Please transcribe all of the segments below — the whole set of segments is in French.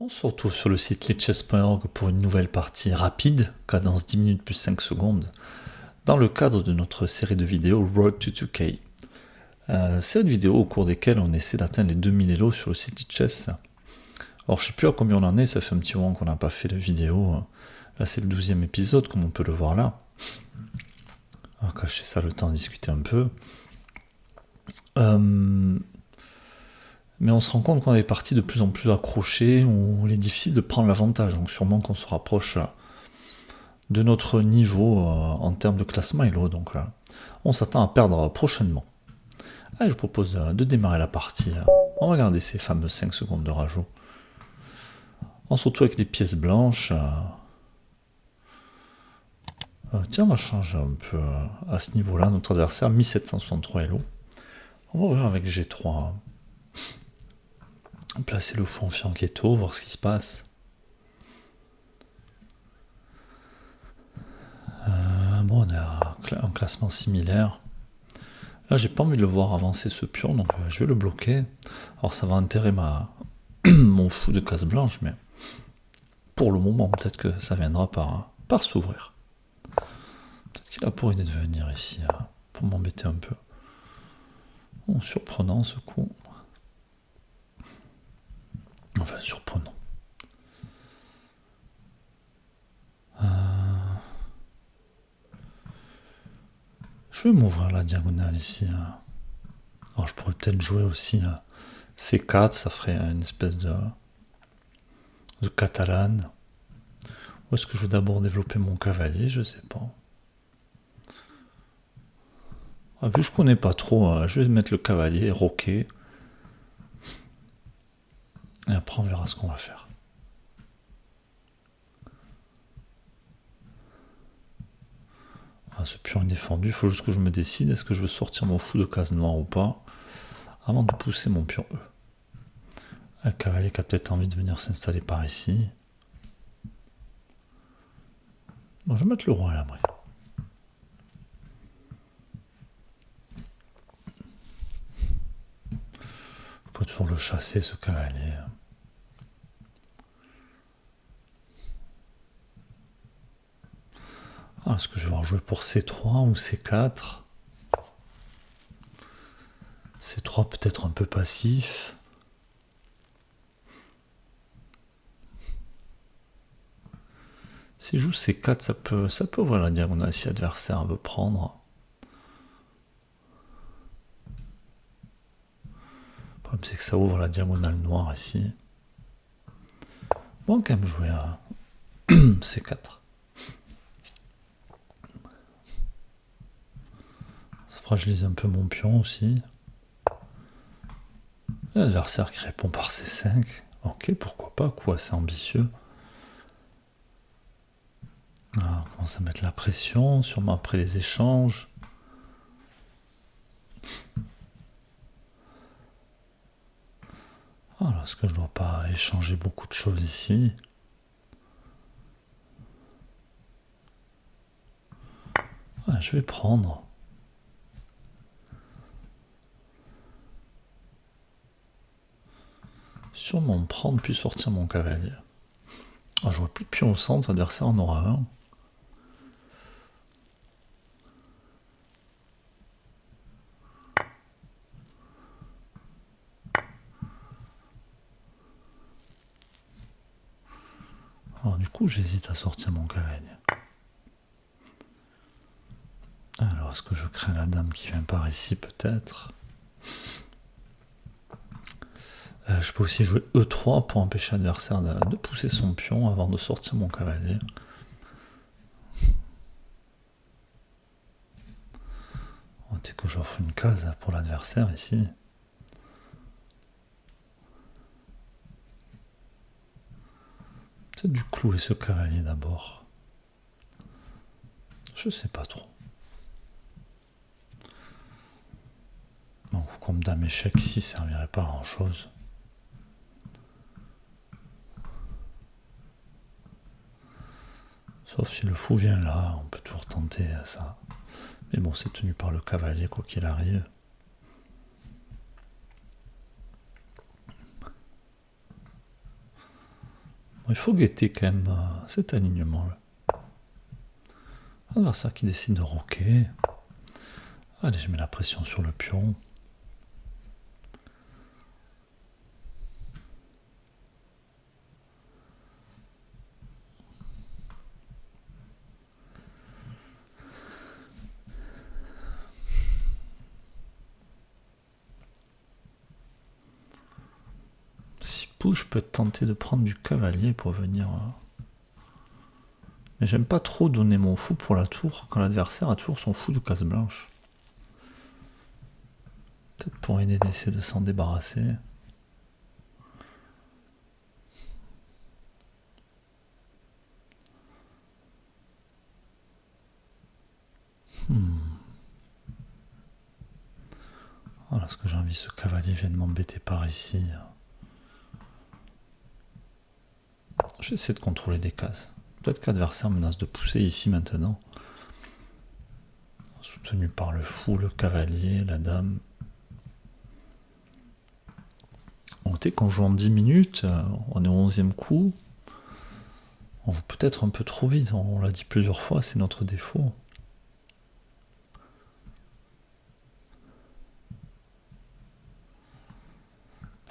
On se retrouve sur le site lichess.org pour une nouvelle partie rapide, cadence 10 minutes plus 5 secondes, dans le cadre de notre série de vidéos Road to 2K. Série de vidéos au cours desquelles on essaie d'atteindre les 2000 Elo sur le site Lichess. Alors je sais plus à combien on en est, ça fait un petit moment qu'on n'a pas fait de vidéo. Là c'est le 12e épisode, comme on peut le voir là. On va cacher ça le temps de discuter un peu. Mais on se rend compte qu'on est parti de plus en plus accroché, où il est difficile de prendre l'avantage. Donc sûrement qu'on se rapproche de notre niveau en termes de classement Elo. Donc on s'attend à perdre prochainement. Allez, je vous propose de démarrer la partie. On va regarder ces fameuses 5 secondes de rajout. On se retrouve avec des pièces blanches. Tiens, on va changer un peu à ce niveau-là. Notre adversaire, 1763 Elo. On va ouvrir avec G3. Placer le fou en fianchetto, voir ce qui se passe. Bon, on a un classement similaire. Là, j'ai pas envie de le voir avancer ce pion, donc je vais le bloquer. Alors, ça va enterrer mon fou de case blanche, mais pour le moment, peut-être que ça viendra par s'ouvrir. Peut-être qu'il a pour idée de venir ici pour m'embêter un peu. Bon, surprenant ce coup. Enfin, surprenant. Je vais m'ouvrir la diagonale ici. Alors, je pourrais peut-être jouer aussi C4, ça ferait une espèce de catalane. Ou est-ce que je veux d'abord développer mon cavalier? Je sais pas. Vu que je connais pas trop, je vais mettre le cavalier, roquer. Et après, on verra ce qu'on va faire. Ce pion est défendu, il faut juste que je me décide. Est-ce que je veux sortir mon fou de case noire ou pas avant de pousser mon pion E. Un cavalier qui a peut-être envie de venir s'installer par ici. Bon, je vais mettre le roi à l'abri. Je peux toujours le chasser, ce cavalier. Alors, est-ce que je vais en jouer pour C3 ou C4? C3 peut-être un peu passif. Si je joue C4, ça peut ouvrir la diagonale si l'adversaire veut prendre. Le problème, c'est que ça ouvre la diagonale noire ici. Bon, quand même jouer à C4. Ça fragilise un peu mon pion aussi. L'adversaire qui répond par C5. Ok, pourquoi pas, coup assez ambitieux. On commence à mettre la pression, sûrement après les échanges. Alors, est-ce que je ne dois pas échanger beaucoup de choses ici? Je vais prendre. Sûrement prendre puis sortir mon cavalier. Je vois plus de pion au centre, l'adversaire en aura un. Alors du coup, j'hésite à sortir mon cavalier. Alors, est-ce que je crains la dame qui vient par ici, peut-être? Je peux aussi jouer E3 pour empêcher l'adversaire de pousser son pion avant de sortir mon cavalier. Dès que j'offre une case pour l'adversaire ici. Peut-être du clouer ce cavalier d'abord. Je sais pas trop. Donc comme dame échec ici, ça servirait pas à grand chose. Sauf si le fou vient là, on peut toujours tenter ça. Mais bon, c'est tenu par le cavalier quoi qu'il arrive. Il faut guetter quand même cet alignement-là. Adversaire qui décide de roquer. Allez, je mets la pression sur le pion. Si pousse, je peux tenter de prendre du cavalier pour venir... Mais j'aime pas trop donner mon fou pour la tour quand l'adversaire a toujours son fou de case blanche. Peut-être pour aider d'essayer de s'en débarrasser. Voilà ce que j'ai envie, ce cavalier vient de m'embêter par ici. Je vais essayer de contrôler des cases. Peut-être que l'adversaire menace de pousser ici maintenant. Soutenu par le fou, le cavalier, la dame. Notez qu'on joue en 10 minutes, on est au 11e coup. On joue peut-être un peu trop vite, on l'a dit plusieurs fois, c'est notre défaut.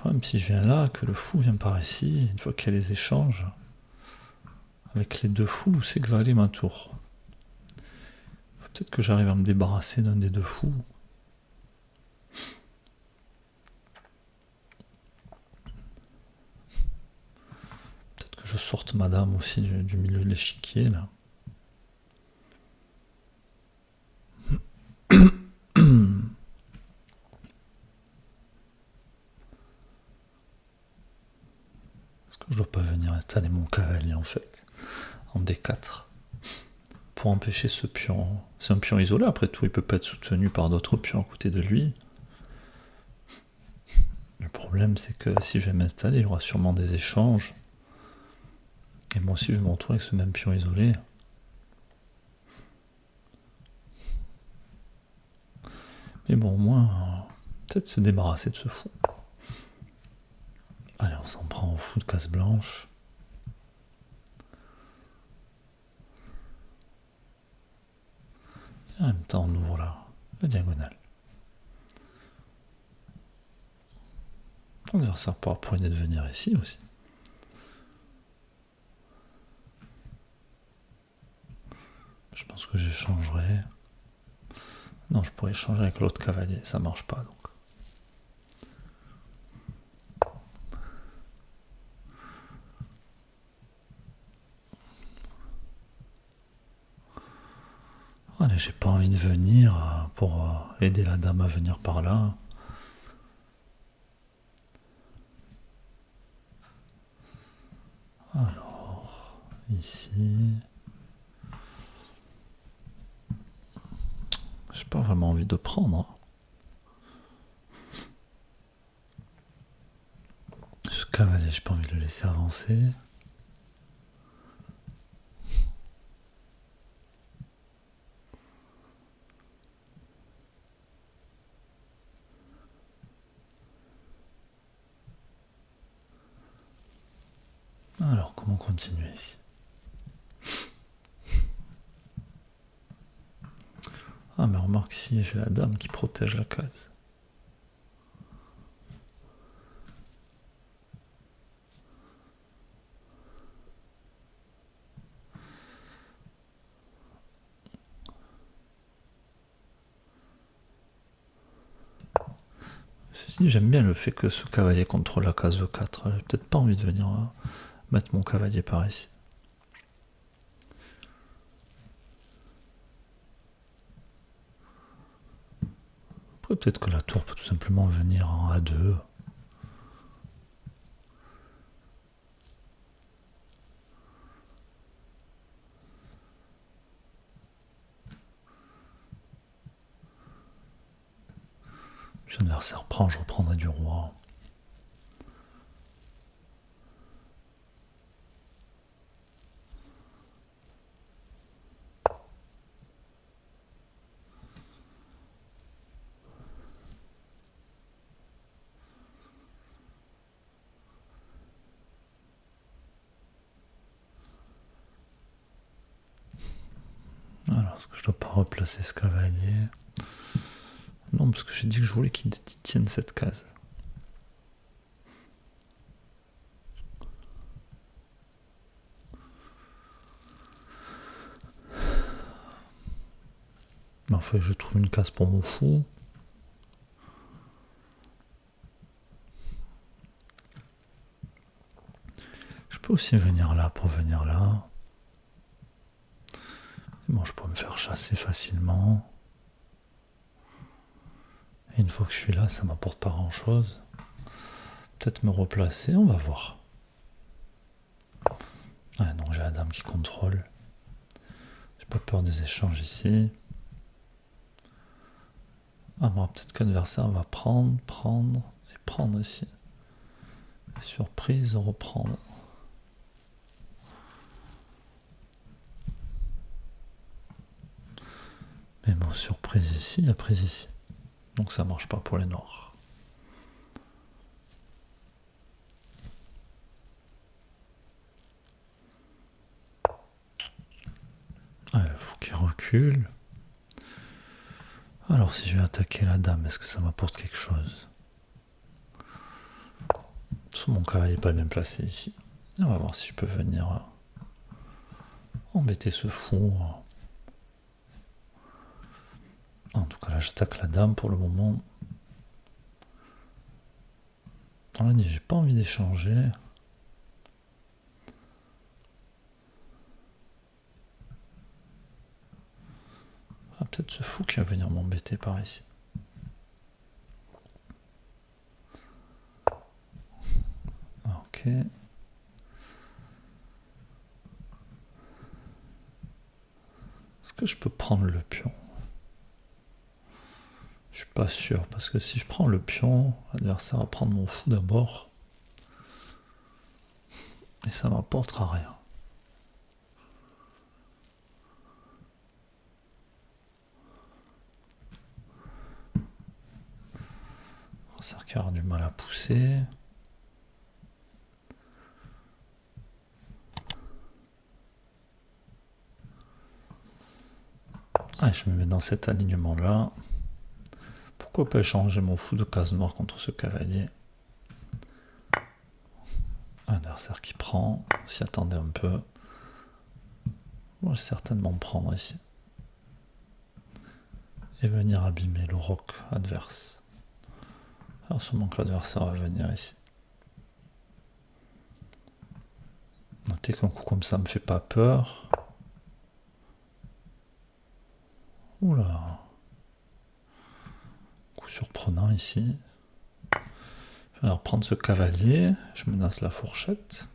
Même si je viens là, que le fou vient par ici, une fois qu'il y a les échanges, avec les deux fous, c'est que va aller ma tour. Faut peut-être que j'arrive à me débarrasser d'un des deux fous. Peut-être que je sorte madame aussi du milieu de l'échiquier, là. Est-ce que je dois pas venir installer mon cavalier, en fait, en D4 pour empêcher ce pion. C'est un pion isolé, après tout, il peut pas être soutenu par d'autres pions à côté de lui. Le problème, c'est que si je vais m'installer, il y aura sûrement des échanges. Et moi aussi, je vais me retrouver avec ce même pion isolé. Mais bon, au moins, peut-être se débarrasser de ce fou. Allez, on s'en prend au fou de case blanche. Et en même temps, on ouvre la diagonale. L'adversaire pourra de venir ici aussi. Je pense que j'échangerai. Non, je pourrais échanger avec l'autre cavalier, ça marche pas donc. Allez, j'ai pas envie de venir pour aider la dame à venir par là. Alors, ici... J'ai pas vraiment envie de prendre. Ce cavalier, j'ai pas envie de le laisser avancer. Alors, comment continuer ici? Ah, mais remarque ici, j'ai la dame qui protège la case. Ceci, j'aime bien le fait que ce cavalier contrôle la case E4. J'ai peut-être pas envie de venir mettre mon cavalier par ici. Après, peut-être que la tour peut tout simplement venir en A2. Si l'adversaire prend, je reprendrai du roi. Est-ce que je dois pas replacer ce cavalier? Non, parce que j'ai dit que je voulais qu'il tienne cette case. Mais enfin, je trouve une case pour mon fou. Je peux aussi venir là pour venir là. Et bon, je peux me faire chasser facilement. Et une fois que je suis là, ça m'apporte pas grand chose. Peut-être me replacer, on va voir. Ouais, donc j'ai la dame qui contrôle. J'ai pas peur des échanges ici. Ah bon, peut-être que l'adversaire va prendre et prendre ici. Surprise, reprendre. Mais bon, surprise ici, la prise ici. Donc ça marche pas pour les noirs. Ah, le fou qui recule. Alors si je vais attaquer la dame, est-ce que ça m'apporte quelque chose? Mon cavalier n'est pas bien placé ici. On va voir si je peux venir embêter ce fou. En tout cas là j'attaque la dame pour le moment. On a dit j'ai pas envie d'échanger. Ah, peut-être ce fou qui va venir m'embêter par ici. Ok. Est-ce que je peux prendre le pion? Je suis pas sûr, parce que si je prends le pion, l'adversaire va prendre mon fou d'abord. Et ça m'apportera rien. Ça va avoir du mal à pousser. Ah, je me mets dans cet alignement-là. Pourquoi pas échanger mon fou de case noire contre ce cavalier? Un adversaire qui prend, s'y attendait un peu. Je vais certainement prendre ici. Et venir abîmer le roc adverse. Alors sûrement que l'adversaire va venir ici. Notez qu'un coup comme ça me fait pas peur. Oula. Coup surprenant ici. Je vais alors prendre ce cavalier. Je menace la fourchette.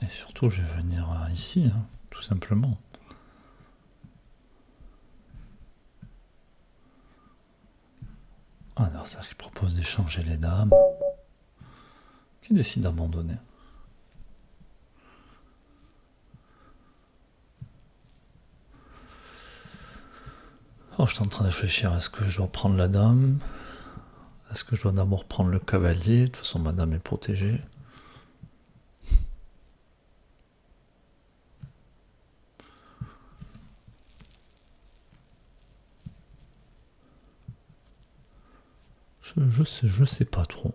Et surtout, je vais venir ici, hein, tout simplement. Un adversaire qui propose d'échanger les dames, qui décide d'abandonner. Alors je suis en train de réfléchir, est-ce que je dois prendre la dame? Est-ce que je dois d'abord prendre le cavalier? De toute façon, ma dame est protégée. Je sais pas trop.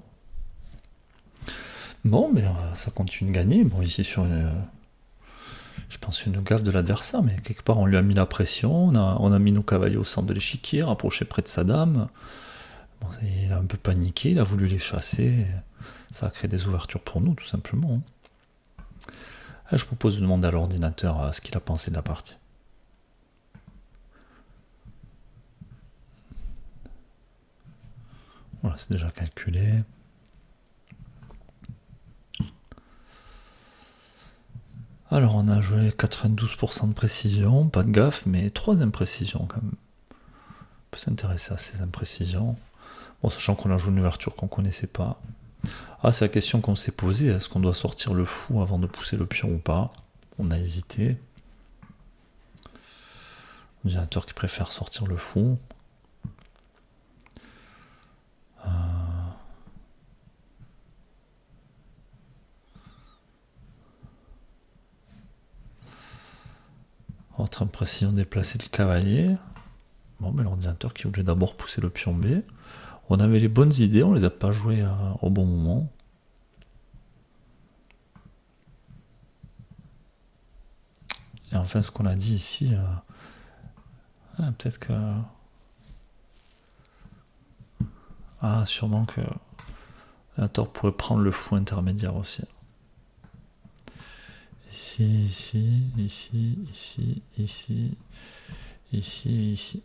Bon, mais ça continue de gagner. Bon, ici sur je pense une gaffe de l'adversaire, mais quelque part on lui a mis la pression, on a mis nos cavaliers au centre de l'échiquier, rapproché près de sa dame. Bon, il a un peu paniqué, il a voulu les chasser. Ça a créé des ouvertures pour nous, tout simplement. Là, je propose de demander à l'ordinateur ce qu'il a pensé de la partie. Voilà, c'est déjà calculé. Alors, on a joué 92% de précision, pas de gaffe, mais 3 imprécisions quand même. On peut s'intéresser à ces imprécisions. Bon, sachant qu'on a joué une ouverture qu'on connaissait pas. Ah, c'est la question qu'on s'est posée, est-ce qu'on doit sortir le fou avant de pousser le pion ou pas? On a hésité. Ordinateur qui préfère sortir le fou. Autre imprécision, déplacer le cavalier. Bon, mais l'ordinateur qui voulait d'abord pousser le pion B. On avait les bonnes idées, on les a pas jouées au bon moment. Et enfin, ce qu'on a dit ici, peut-être que... Ah, sûrement que l'ordinateur pourrait prendre le fou intermédiaire aussi. Ici, ici, ici, ici, ici, ici et ici.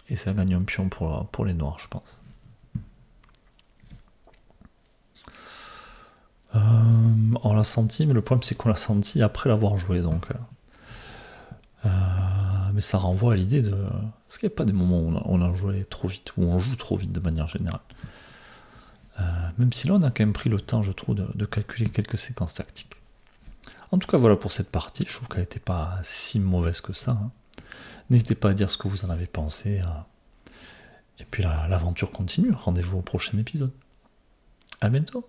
Et ça gagne un pion pour les noirs, je pense. On l'a senti, mais le problème c'est qu'on l'a senti après l'avoir joué, donc... mais ça renvoie à l'idée de... Est-ce qu'il n'y a pas des moments où on a joué trop vite, où on joue trop vite de manière générale, même si là on a quand même pris le temps, je trouve, de calculer quelques séquences tactiques. En tout cas, voilà pour cette partie, je trouve qu'elle n'était pas si mauvaise que ça. N'hésitez pas à dire ce que vous en avez pensé. Et puis l'aventure continue, rendez-vous au prochain épisode. À bientôt.